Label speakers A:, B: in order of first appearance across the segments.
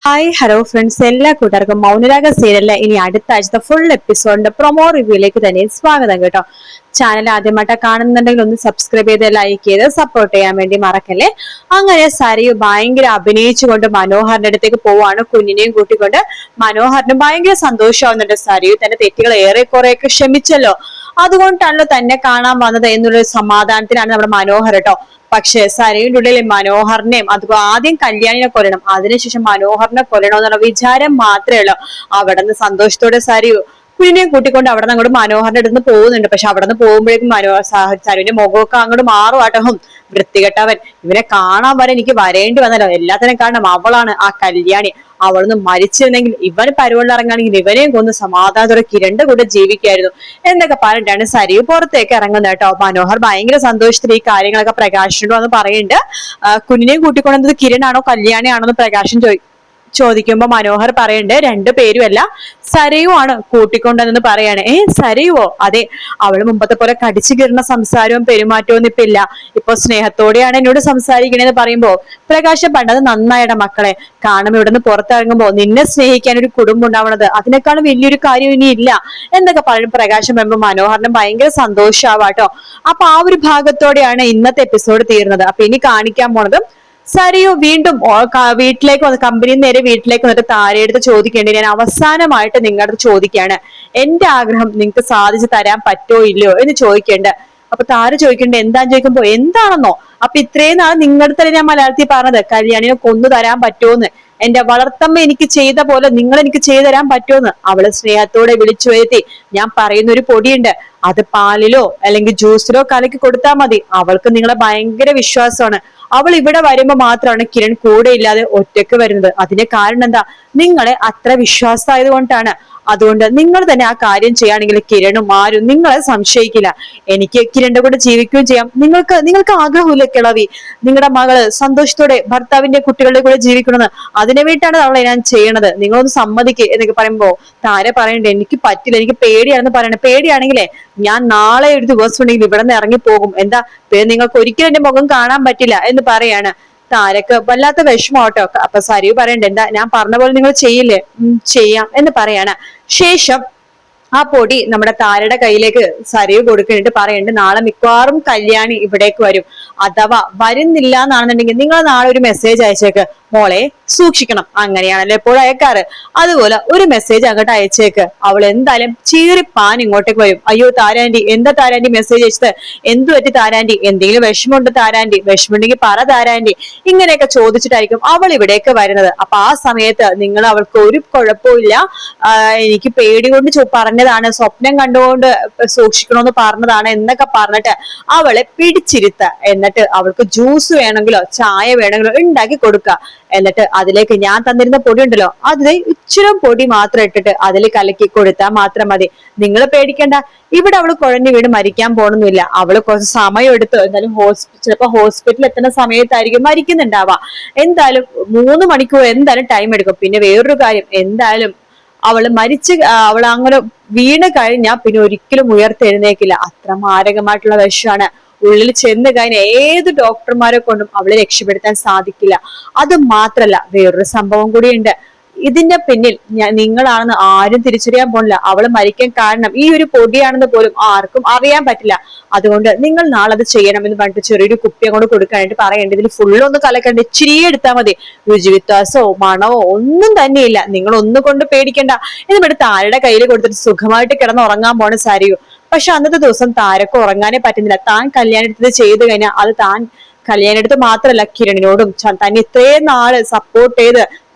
A: Hi hello friends, എല്ലാ കൂട്ടുകാർക്കും മൗനരാഗ സീരിയലിലെ ഇനി അടുത്ത ആഴ്ചത്തെ ഫുൾ എപ്പിസോഡിന്റെ പ്രൊമോ റിവ്യൂയിലേക്ക് തന്നെ സ്വാഗതം കേട്ടോ. ചാനൽ ആദ്യമായിട്ട് കാണുന്നുണ്ടെങ്കിൽ ഒന്ന് സബ്സ്ക്രൈബ് ചെയ്ത് ലൈക്ക് ചെയ്ത് സപ്പോർട്ട് ചെയ്യാൻ വേണ്ടി മറക്കല്ലേ. അങ്ങനെ സരയു ഭയങ്കര അഭിനയിച്ചുകൊണ്ട് മനോഹറിന്റെ അടുത്തേക്ക് പോവാണ്. കുഞ്ഞിനെയും കൂട്ടിക്കൊണ്ട് മനോഹറിന് ഭയങ്കര സന്തോഷമാവുന്നുണ്ട്. സരയു തന്റെ തെറ്റുകൾ ഏറെ കുറെയൊക്കെ ക്ഷമിച്ചല്ലോ, അതുകൊണ്ടാണല്ലോ തന്നെ കാണാൻ വന്നത് എന്നുള്ള സമാധാനത്തിനാണ് നമ്മുടെ മനോഹർ കേട്ടോ. പക്ഷെ സരയുടെ ഉള്ളിൽ മനോഹറിനെയും അതുപോലെ ആദ്യം കല്യാണിനെ കൊല്ലണം, അതിനുശേഷം മനോഹറിനെ കൊല്ലണം എന്നുള്ള വിചാരം മാത്രമേ ഉള്ളൂ. അവിടെ നിന്ന് സന്തോഷത്തോടെ സരയു കുഞ്ഞിനെയും കൂട്ടിക്കൊണ്ട് അവിടെ നിന്ന് അങ്ങോട്ട് മനോഹറിന്റെ അടുത്ത് പോകുന്നുണ്ട്. പക്ഷെ അവിടെ നിന്ന് പോകുമ്പോഴേക്കും സരുവിന്റെ മുഖമൊക്കെ അങ്ങോട്ട് മാറുവാട്ടവും. വൃത്തികെട്ടവൻ, ഇവനെ കാണാൻ വരെ എനിക്ക് വരേണ്ടി വന്നല്ലോ. എല്ലാത്തിനും കാരണം അവളാണ്, ആ കല്യാണി. അവളൊന്ന് മരിച്ചിരുന്നെങ്കിൽ ഇവൻ പരുവളിൽ ഇറങ്ങുകയാണെങ്കിൽ ഇവനെയും കൊന്ന് സമാധാനത്തോടെ കിരണ്ട കൂടെ ജീവിക്കായിരുന്നു എന്നൊക്കെ പറഞ്ഞിട്ടാണ് സരയു പുറത്തേക്ക് ഇറങ്ങുന്നത് കേട്ടോ. മനോഹർ ഭയങ്കര സന്തോഷത്തിൽ ഈ കാര്യങ്ങളൊക്കെ പ്രകാശിനോട് വന്ന് പറയുന്നുണ്ട്. കുഞ്ഞിനെയും കൂട്ടിക്കൊണ്ടത് കിരണാണോ കല്യാണിയാണോ എന്ന് പ്രകാശൻ ചോദിക്കുമ്പോ മനോഹർ പറയുന്നുണ്ട് രണ്ടു പേരുമല്ല, സരയു ആണ് കൂട്ടിക്കൊണ്ടെന്ന് പറയാണ്. സരയുവോ? അതെ, അവള് മുമ്പത്തെ പോലെ കടിച്ചു കീറുന്ന സംസാരവും പെരുമാറ്റവും ഇപ്പൊ ഇല്ല. ഇപ്പൊ സ്നേഹത്തോടെയാണ് എന്നോട് സംസാരിക്കണേന്ന് പറയുമ്പോ പ്രകാശം പണ്ടത് നന്നായിട മക്കളെ. കാരണം ഇവിടുന്ന് പുറത്തിറങ്ങുമ്പോ നിന്നെ സ്നേഹിക്കാൻ ഒരു കുടുംബം ഉണ്ടാവണത് അതിനേക്കാളും വലിയൊരു കാര്യം ഇനി ഇല്ല എന്നൊക്കെ പറഞ്ഞു പ്രകാശം വരുമ്പോ മനോഹറിന് ഭയങ്കര സന്തോഷാവാട്ടോ. അപ്പൊ ആ ഒരു ഭാഗത്തോടെയാണ് ഇന്നത്തെ എപ്പിസോഡ് തീർന്നത്. അപ്പൊ ഇനി കാണിക്കാൻ പോണത് സരയു വീണ്ടും വീട്ടിലേക്ക് വന്ന് കമ്പനിയിൽ നേരെ വീട്ടിലേക്ക് വന്നിട്ട് താരയെടുത്ത് ചോദിക്കേണ്ടി, ഞാൻ അവസാനമായിട്ട് നിങ്ങളുടെ അടുത്ത് ചോദിക്കുകയാണ്, എന്റെ ആഗ്രഹം നിങ്ങൾക്ക് സാധിച്ചു തരാൻ പറ്റോ ഇല്ലയോ എന്ന് ചോദിക്കേണ്ട. അപ്പൊ താര ചോദിക്കണ്ടേ എന്താന്ന് ചോദിക്കുമ്പോ എന്താണെന്നോ, അപ്പൊ ഇത്രയും നാൾ നിങ്ങളുടെ തന്നെ ഞാൻ മലയാളത്തിൽ പറഞ്ഞത് കല്യാണിനെ കൊന്നു തരാൻ പറ്റുമോന്ന്, എന്റെ വളർത്തമ്മ എനിക്ക് ചെയ്ത പോലെ നിങ്ങൾ എനിക്ക് ചെയ്തു തരാൻ പറ്റുമെന്ന്. അവള് സ്നേഹത്തോടെ വിളിച്ചു വരുത്തി, ഞാൻ പറയുന്ന ഒരു പൊടിയുണ്ട്, അത് പാലിലോ അല്ലെങ്കിൽ ജ്യൂസിലോ കലക്കി കൊടുത്താൽ മതി. അവൾക്ക് നിങ്ങളെ ഭയങ്കര വിശ്വാസമാണ്. അവൾ ഇവിടെ വരുമ്പോ മാത്രമാണ് കിരൺ കൂടെ ഇല്ലാതെ ഒറ്റക്ക് വരുന്നത്. അതിന്റെ കാരണം എന്താ? നിങ്ങളെ അത്ര വിശ്വാസമായത് കൊണ്ടാണ്. അതുകൊണ്ട് നിങ്ങൾ തന്നെ ആ കാര്യം ചെയ്യുകയാണെങ്കിൽ കിരണും ആരും നിങ്ങളെ സംശയിക്കില്ല. എനിക്ക് കിരണിന്റെ കൂടെ ജീവിക്കുകയും ചെയ്യാം. നിങ്ങൾക്ക് ആഗ്രഹമില്ല കിളവി, നിങ്ങളുടെ മകള് സന്തോഷത്തോടെ ഭർത്താവിന്റെ കുട്ടികളുടെ കൂടെ ജീവിക്കണമെന്ന്? അതിനു വേണ്ടിയിട്ടാണ് അവളെ ഞാൻ ചെയ്യണത്. നിങ്ങളൊന്ന് സമ്മതിക്കുക എന്നൊക്കെ പറയുമ്പോ താര പറയണ്ടേ എനിക്ക് പറ്റില്ല, എനിക്ക് പേടിയാണെന്ന് പറയണേ. പേടിയാണെങ്കിലേ ഞാൻ നാളെ ഒരു ദിവസം ഉണ്ടെങ്കിൽ ഇവിടെ നിന്ന് ഇറങ്ങിപ്പോകും. എന്താ നിങ്ങൾക്ക് ഒരിക്കലും എന്റെ മുഖം കാണാൻ പറ്റില്ല എന്ന് പറയാണ്. താരക്ക് വല്ലാത്ത വിഷമോട്ടോ. അപ്പൊ സരയു പറയണ്ട, എന്താ ഞാൻ പറഞ്ഞ പോലെ നിങ്ങൾ ചെയ്യില്ലേ? ചെയ്യാം എന്ന് പറയാണ്. ശേഷം ആ പൊടി നമ്മുടെ താരയുടെ കയ്യിലേക്ക് സരയു കൊടുക്കുന്നുണ്ട്. പറയുന്നുണ്ട് നാളെ മിക്കവാറും കല്യാണി ഇവിടേക്ക് വരും. അഥവാ വരുന്നില്ല എന്നാണെന്നുണ്ടെങ്കിൽ നിങ്ങൾ നാളെ ഒരു മെസ്സേജ് അയച്ചേക്ക്, മോളെ സൂക്ഷിക്കണം. അങ്ങനെയാണല്ലോ എപ്പോഴും അയക്കാറ്. അതുപോലെ ഒരു മെസ്സേജ് അങ്ങോട്ട് അയച്ചേക്ക്. അവൾ എന്തായാലും ചീറിപ്പാൻ ഇങ്ങോട്ടേക്ക് വരും. അയ്യോ താരാൻറ്റി, എന്താ താരാൻറ്റി മെസ്സേജ് അയച്ചത്? എന്തു പറ്റി താരാൻറ്റി? എന്തെങ്കിലും വിഷമമുണ്ട് താരാൻറ്റി? വിഷമമുണ്ടെങ്കിൽ പറ താരാൻറ്റി. ഇങ്ങനെയൊക്കെ ചോദിച്ചിട്ടായിരിക്കും അവൾ ഇവിടേക്ക് വരുന്നത്. അപ്പൊ ആ സമയത്ത് നിങ്ങൾ അവൾക്ക് ഒരു കുഴപ്പമില്ല, എനിക്ക് പേടി കൊണ്ട് പറഞ്ഞതാണ്, സ്വപ്നം കണ്ടുകൊണ്ട് സൂക്ഷിക്കണമെന്ന് പറഞ്ഞതാണ് എന്നൊക്കെ പറഞ്ഞിട്ട് അവളെ പിടിച്ചിരുത്ത. എന്നിട്ട് അവൾക്ക് ജ്യൂസ് വേണമെങ്കിലോ ചായ വേണമെങ്കിലോ ഉണ്ടാക്കി കൊടുക്കുക. എന്നിട്ട് അതിലേക്ക് ഞാൻ തന്നിരുന്ന പൊടി ഉണ്ടല്ലോ, അതിൽ ഇച്ചിരി പൊടി മാത്രം ഇട്ടിട്ട് അതിൽ കലക്കി കൊടുത്താൽ മാത്രം മതി. നിങ്ങൾ പേടിക്കണ്ട, ഇവിടെ അവള് കുഴഞ്ഞു വീട് മരിക്കാൻ പോണൊന്നുമില്ല. അവള് കുറച്ച് സമയം എടുത്ത് എന്തായാലും ചിലപ്പോ ഹോസ്പിറ്റലിൽ എത്തുന്ന സമയത്തായിരിക്കും മരിക്കുന്നുണ്ടാവാ. എന്തായാലും 3 മണിക്കൂർ എന്തായാലും ടൈം എടുക്കും. പിന്നെ വേറൊരു കാര്യം, എന്തായാലും അവള് അവൾ അങ്ങനെ വീണ് കഴിഞ്ഞാൽ പിന്നെ ഒരിക്കലും ഉയർത്തെഴുന്നേക്കില്ല. അത്ര മാരകമായിട്ടുള്ള വിഷമാണ്. ഉള്ളിൽ ചെന്ന് കഴിഞ്ഞ ഏത് ഡോക്ടർമാരെ കൊണ്ടും അവളെ രക്ഷപ്പെടുത്താൻ സാധിക്കില്ല. അത് മാത്രല്ല വേറൊരു സംഭവം കൂടിയുണ്ട്. ഇതിന്റെ പിന്നിൽ നിങ്ങളാണെന്ന് ആരും തിരിച്ചറിയാൻ പോണില്ല. അവള് മരിക്കാൻ കാരണം ഈ ഒരു പൊടിയാണെന്ന് പോലും ആർക്കും അറിയാൻ പറ്റില്ല. അതുകൊണ്ട് നിങ്ങൾ നാളെ അത് ചെയ്യണം എന്ന് പറഞ്ഞിട്ട് ചെറിയൊരു കുപ്പി അങ്ങോട്ട് കൊടുക്കാനായിട്ട് പറയേണ്ടത്. ഇതിൽ ഫുള്ളൊന്നും കലക്കണ്ട, ഇച്ചിരി എടുത്താൽ മതി. രുചി വ്യത്യാസമോ മണമോ ഒന്നും തന്നെയില്ല. നിങ്ങൾ ഒന്നും കൊണ്ട് പേടിക്കണ്ട എന്ന് പറഞ്ഞിട്ട് താരയുടെ കയ്യിൽ കൊടുത്തിട്ട് സുഖമായിട്ട് കിടന്ന് ഉറങ്ങാൻ പോണ സരയു. പക്ഷെ അന്നത്തെ ദിവസം താരക്ക് ഉറങ്ങാനേ പറ്റുന്നില്ല. താൻ കല്യാണത്തിന് ചെയ്ത് കഴിഞ്ഞാൽ അത് താൻ കല്യാണെടുത്ത് മാത്രമല്ല കിരണിനോടും തന്നെ ഇത്രയും നാള് സപ്പോർട്ട് ചെയ്ത്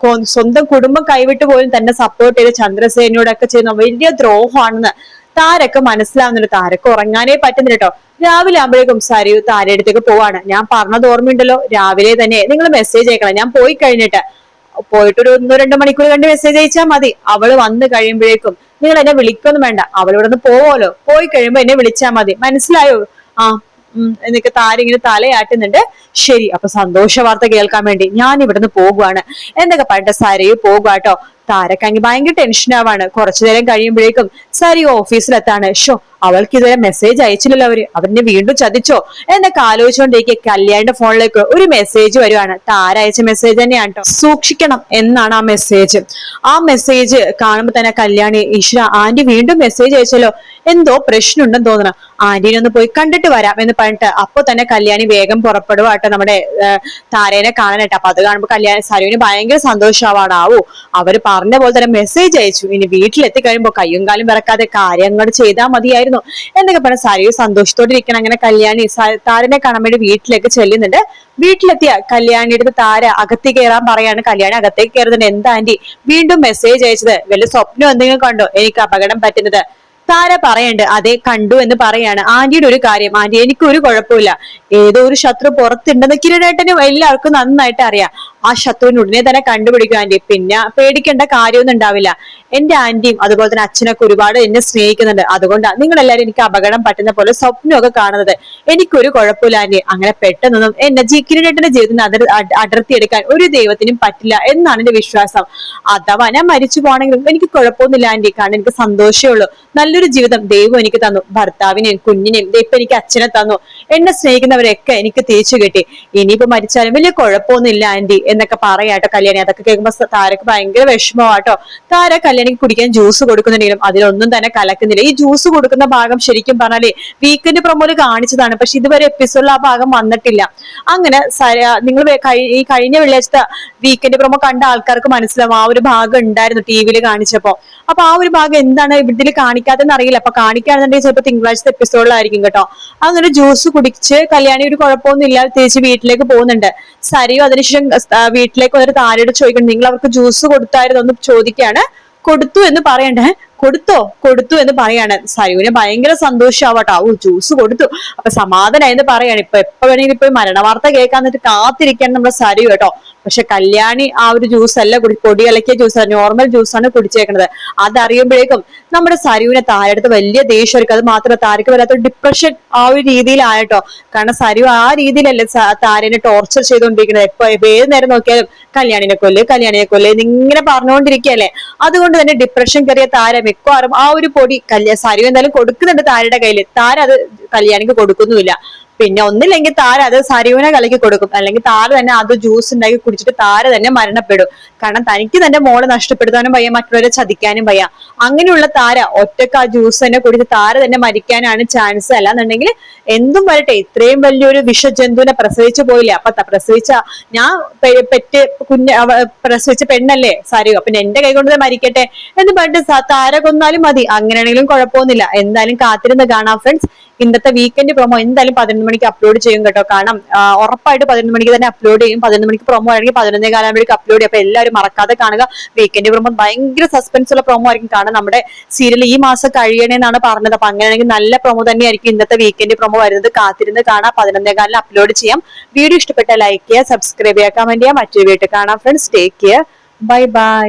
A: സ്വന്തം കുടുംബം കൈവിട്ട് പോലും തന്നെ സപ്പോർട്ട് ചെയ്ത് ചന്ദ്രസേനയോടൊക്കെ ചെയ്യുന്ന വലിയ ദ്രോഹമാണെന്ന് താരക്ക് മനസ്സിലാവുന്നുണ്ട്. താരക്ക് ഉറങ്ങാനേ പറ്റുന്നില്ല കേട്ടോ. രാവിലെ ആകുമ്പോഴേക്കും സരയു താരയുടെ അടുത്തേക്ക് പോവാണ്. ഞാൻ പറഞ്ഞത് ഓർമ്മയുണ്ടല്ലോ, രാവിലെ തന്നെ നിങ്ങൾ മെസ്സേജ് അയക്കണം. ഞാൻ പോയി കഴിഞ്ഞിട്ട് പോയിട്ടൊരു 1-2 മണിക്കൂർ കണ്ട് മെസ്സേജ് അയച്ചാൽ മതി. അവള് വന്നു കഴിയുമ്പോഴേക്കും നിങ്ങൾ എന്നെ വിളിക്കൊന്നും വേണ്ട. അവളിവിടെ നിന്ന് പോവുമല്ലോ, പോയി കഴിയുമ്പോ എന്നെ വിളിച്ചാൽ മതി. മനസ്സിലായോ? എന്നൊക്കെ താരിങ്ങനെ തലയാട്ടുന്നുണ്ട്. ശരി, അപ്പൊ സന്തോഷ വാർത്ത കേൾക്കാൻ വേണ്ടി ഞാൻ ഇവിടുന്ന് പോകുവാണ് എന്നൊക്കെ പറഞ്ഞിട്ട് സരയു പോകുവാട്ടോ. താരക്കാങ്കി ഭയങ്കര ടെൻഷൻ ആവാണ്. കുറച്ചു നേരം കഴിയുമ്പോഴേക്കും സരി ഓഫീസിലെത്താണ്. ഷോ, അവൾക്ക് ഇതുവരെ മെസ്സേജ് അയച്ചില്ലല്ലോ അവരിനെ വീണ്ടും ചതിച്ചോ എന്നൊക്കെ ആലോചിച്ചുകൊണ്ടിരിക്കെ കല്യാണിന്റെ ഫോണിലേക്ക് ഒരു മെസ്സേജ് വരുവാണ്. താര അയച്ച മെസ്സേജ് തന്നെയാണ് കേട്ടോ. സൂക്ഷിക്കണം എന്നാണ് ആ മെസ്സേജ്. ആ മെസ്സേജ് കാണുമ്പോ തന്നെ കല്യാണി, ഈശ്വര, ആന്റി വീണ്ടും മെസ്സേജ് അയച്ചല്ലോ, എന്തോ പ്രശ്നമുണ്ടെന്ന് തോന്നണം, ആന്റീനെ ഒന്ന് പോയി കണ്ടിട്ട് വരാം എന്ന് പറഞ്ഞിട്ട് അപ്പൊ തന്നെ കല്യാണി വേഗം പുറപ്പെടുവാട്ടോ നമ്മുടെ താരേനെ കാണാനായിട്ട്. അപ്പൊ അത് കാണുമ്പോ സരുവിന് ഭയങ്കര സന്തോഷമാവാണ്. അവര് പറഞ്ഞ പോലെ തന്നെ മെസ്സേജ് അയച്ചു, ഇനി വീട്ടിലെത്തി കഴിയുമ്പോ കയ്യും കാലും വിറക്കാതെ കാര്യങ്ങൾ ചെയ്താൽ മതിയായിരുന്നു എന്നൊക്കെ പറഞ്ഞ സരു സന്തോഷത്തോടെ ഇരിക്കണം. അങ്ങനെ കല്യാണി താരനെ കാണാൻ വേണ്ടി വീട്ടിലേക്ക് ചെല്ലുന്നുണ്ട്. വീട്ടിലെത്തിയ കല്യാണിയുടെ താര അകത്തേക്ക് കയറാൻ പറയാണ്. കല്യാണി അകത്തേക്ക് കയറുന്നുണ്ട്. എന്താ ആന്റി വീണ്ടും മെസ്സേജ് അയച്ചത്? വല്ല സ്വപ്നം എന്തെങ്കിലും കണ്ടോ എനിക്ക് അപകടം പറ്റുന്നത്? താര പറയണ്ട്, അതെ കണ്ടു എന്ന് പറയാണ്. ആന്റിയുടെ ഒരു കാര്യം, ആന്റി എനിക്കൊരു കുഴപ്പമില്ല, ഏതോ ഒരു ശത്രു പുറത്തുണ്ടെന്ന് കിരണേട്ടനും എല്ലാവർക്കും നന്നായിട്ട് അറിയാം. ആ ശത്രുവിന് ഉടനെ തന്നെ കണ്ടുപിടിക്കും ആന്റി, പിന്നെ പേടിക്കേണ്ട കാര്യമൊന്നും ഉണ്ടാവില്ല. എന്റെ ആന്റിയും അതുപോലെ തന്നെ അച്ഛനൊക്കെ ഒരുപാട് എന്നെ സ്നേഹിക്കുന്നുണ്ട്, അതുകൊണ്ടാണ് നിങ്ങൾ എല്ലാവരും എനിക്ക് അപകടം പറ്റുന്ന പോലെ സ്വപ്നമൊക്കെ കാണുന്നത്. എനിക്കൊരു കുഴപ്പമില്ല ആന്റി, അങ്ങനെ പെട്ടെന്നൊന്നും എന്നെ കിരണേട്ടന്റെ ജീവിതത്തിൽ അടർത്തിയെടുക്കാൻ ഒരു ദൈവത്തിനും പറ്റില്ല എന്നാണ് എന്റെ വിശ്വാസം. അഥവാ ഞാൻ മരിച്ചു പോകണമെങ്കിലും എനിക്ക് കുഴപ്പമൊന്നുമില്ല ആന്റി, കാരണം എനിക്ക് സന്തോഷമേ ഉള്ളൂ. നല്ലൊരു ജീവിതം ദൈവം എനിക്ക് തന്നു, ഭർത്താവിനെയും കുഞ്ഞിനെയും ഇപ്പൊ എനിക്ക് അച്ഛനെ തന്നു, എന്നെ സ്നേഹിക്കുന്നവരെയൊക്കെ എനിക്ക് തിരിച്ചു കിട്ടി. ഇനിയിപ്പോ മരിച്ചാലും വലിയ കുഴപ്പമൊന്നുമില്ല ആന്റി എന്നൊക്കെ പറയാട്ടോ കല്യാണി. അതൊക്കെ കേൾക്കുമ്പോ താരക്ക് ഭയങ്കര വിഷമമാട്ടോ. താര കല്യാണിക്ക് കുടിക്കാൻ ജ്യൂസ് കൊടുക്കുന്നുണ്ടെങ്കിലും അതിലൊന്നും തന്നെ കലക്കുന്നില്ല. ഈ ജ്യൂസ് കൊടുക്കുന്ന ഭാഗം ശരിക്കും പറഞ്ഞാലേ വീക്കെൻഡ് പ്രൊമോയില് കാണിച്ചതാണ്, പക്ഷെ ഇതുവരെ എപ്പിസോഡിൽ ആ ഭാഗം വന്നിട്ടില്ല. അങ്ങനെ നിങ്ങൾ ഈ കഴിഞ്ഞ വെള്ളിയാഴ്ച വീക്കെൻഡ് പ്രൊമോ കണ്ട ആൾക്കാർക്ക് മനസ്സിലാവും ആ ഒരു ഭാഗം ഉണ്ടായിരുന്നു ടിവിയിൽ കാണിച്ചപ്പോ. അപ്പൊ ആ ഒരു ഭാഗം എന്താണ് ഇതിൽ കാണിക്കാത്തെന്ന് അറിയില്ല. അപ്പൊ കാണിക്കുകയാണെന്നുണ്ടെങ്കിൽ ചിലപ്പോൾ തിങ്കളാഴ്ച എപ്പിസോഡിലായിരിക്കും കേട്ടോ. അങ്ങനെ ജ്യൂസ് കുടിച്ച് കല്യാണി ഒരു കുഴപ്പമൊന്നും ഇല്ലാതെ തിരിച്ച് വീട്ടിലേക്ക് പോകുന്നുണ്ട്. സരിയും അതിനുശേഷം വീട്ടിലേക്ക് വന്നിട്ട് താരയോട് ചോദിക്കണം, നിങ്ങൾ അവർക്ക് ജ്യൂസ് കൊടുത്തായിരുന്നു എന്ന് ചോദിക്കുകയാണ്. കൊടുത്തു എന്ന് പറയണ്ടേ, കൊടുത്തു എന്ന് പറയാണ്. സരുവിന് ഭയങ്കര സന്തോഷാവട്ടോ, ജ്യൂസ് കൊടുത്തു, അപ്പൊ സമാധാനായി എന്ന് പറയാണ്. എപ്പോ വേണമെങ്കിലും ഇപ്പൊ മരണ വാർത്ത കേൾക്കാന്നിട്ട് കാത്തിരിക്കാൻ നമ്മുടെ സരു കേട്ടോ. പക്ഷെ കല്യാണി ആ ഒരു ജ്യൂസ് അല്ല പൊടി കലക്കിയ ജ്യൂസ്, നോർമൽ ജ്യൂസാണ് കുടിച്ചേക്കുന്നത്. അതറിയുമ്പോഴേക്കും നമ്മുടെ സരുവിനെ താരടുത്ത് വലിയ ദേഷ്യമായിരിക്കും. അത് മാത്രമല്ല താരക്ക് വരാത്ത ഡിപ്രഷൻ ആ ഒരു രീതിയിലായിട്ടോ. കാരണം സരു ആ രീതിയിലല്ലേ താരനെ ടോർച്ചർ ചെയ്തുകൊണ്ടിരിക്കുന്നത്. ഏത് നേരം നോക്കിയാലും കല്യാണിനെ കൊല്ല് ഇങ്ങനെ പറഞ്ഞുകൊണ്ടിരിക്കുകയല്ലേ. അതുകൊണ്ട് തന്നെ ഡിപ്രഷൻ കയറിയ താര മിക്കവാറും ആ ഒരു പൊടി സരു എന്തായാലും കൊടുക്കുന്നുണ്ട് താരയുടെ കയ്യിൽ. താര അത് കല്യാണിക്ക് കൊടുക്കുന്നുമില്ല. പിന്നെ ഒന്നില്ലെങ്കിൽ താര അത് സരുവിനെ കലക്കി കൊടുക്കും, അല്ലെങ്കിൽ താര തന്നെ അത് ജ്യൂസ് ഉണ്ടാക്കി കുടിച്ചിട്ട് താര തന്നെ മരണപ്പെടും. കാരണം തനിക്ക് തന്റെ മോളെ നഷ്ടപ്പെടുത്താനും വയ്യ, മറ്റുള്ളവരെ ചതിക്കാനും വയ്യ. അങ്ങനെയുള്ള താര ഒറ്റക്ക് ആ ജ്യൂസ് തന്നെ കുടിച്ച് താര തന്നെ മരിക്കാനാണ് ചാൻസ്. അല്ലാന്നുണ്ടെങ്കിൽ എന്തും വരട്ടെ, ഇത്രയും വലിയൊരു വിഷജന്തുവിനെ പ്രസവിച്ചു പോയില്ലേ. അപ്പൊ ഞാൻ പ്രസവിച്ച പെണ്ണല്ലേ സരു, അപ്പൊ എന്റെ കൈ കൊണ്ട് മരിക്കട്ടെ എന്ന് പറഞ്ഞിട്ട് താര കൊന്നാലും മതി. അങ്ങനെയാണെങ്കിലും കുഴപ്പമൊന്നുമില്ല. എന്തായാലും കാത്തിരുന്ന് കാണാം ഫ്രണ്ട്സ്. ഇന്നത്തെ വീക്കെൻഡ് പ്രൊമോ എന്തായാലും 11 മണിക്ക് അപ്ലോഡ് ചെയ്യും കേട്ടോ. കാരണം ഉറപ്പായിട്ട് 11 മണിക്ക് തന്നെ അപ്ലോഡ് ചെയ്യും. 11 മണിക്ക് പ്രൊമോ ആണെങ്കിൽ 11:15 അപ്ലോഡ് ചെയ്യും. അപ്പൊ എല്ലാവരും മറക്കാതെ കാണുക. വീക്കെൻഡ് പ്രൊമോ ഭയങ്കര സസ്പെൻസ് ഉള്ള പ്രൊമോ ആയിരിക്കും. കാരണം നമ്മുടെ സീരിയൽ ഈ മാസം കഴിയണേന്നാണ് പറഞ്ഞത്. അപ്പൊ അങ്ങനെയാണെങ്കിൽ നല്ല പ്രൊമോ തന്നെയായിരിക്കും ഇന്നത്തെ വീക്കെൻഡ് പ്രൊമോ വരുന്നത്. കാത്തിരുന്ന് കാണാം. 11:15 അപ്ലോഡ് ചെയ്യാം. വീഡിയോ ഇഷ്ടപ്പെട്ട ലൈക്ക് ചെയ്യുക, സബ്സ്ക്രൈബ് ചെയ്യുക, കമന്റ് ചെയ്യുക. മറ്റൊരു വീട്ടിൽ കാണാം friends. Take care, bye bye.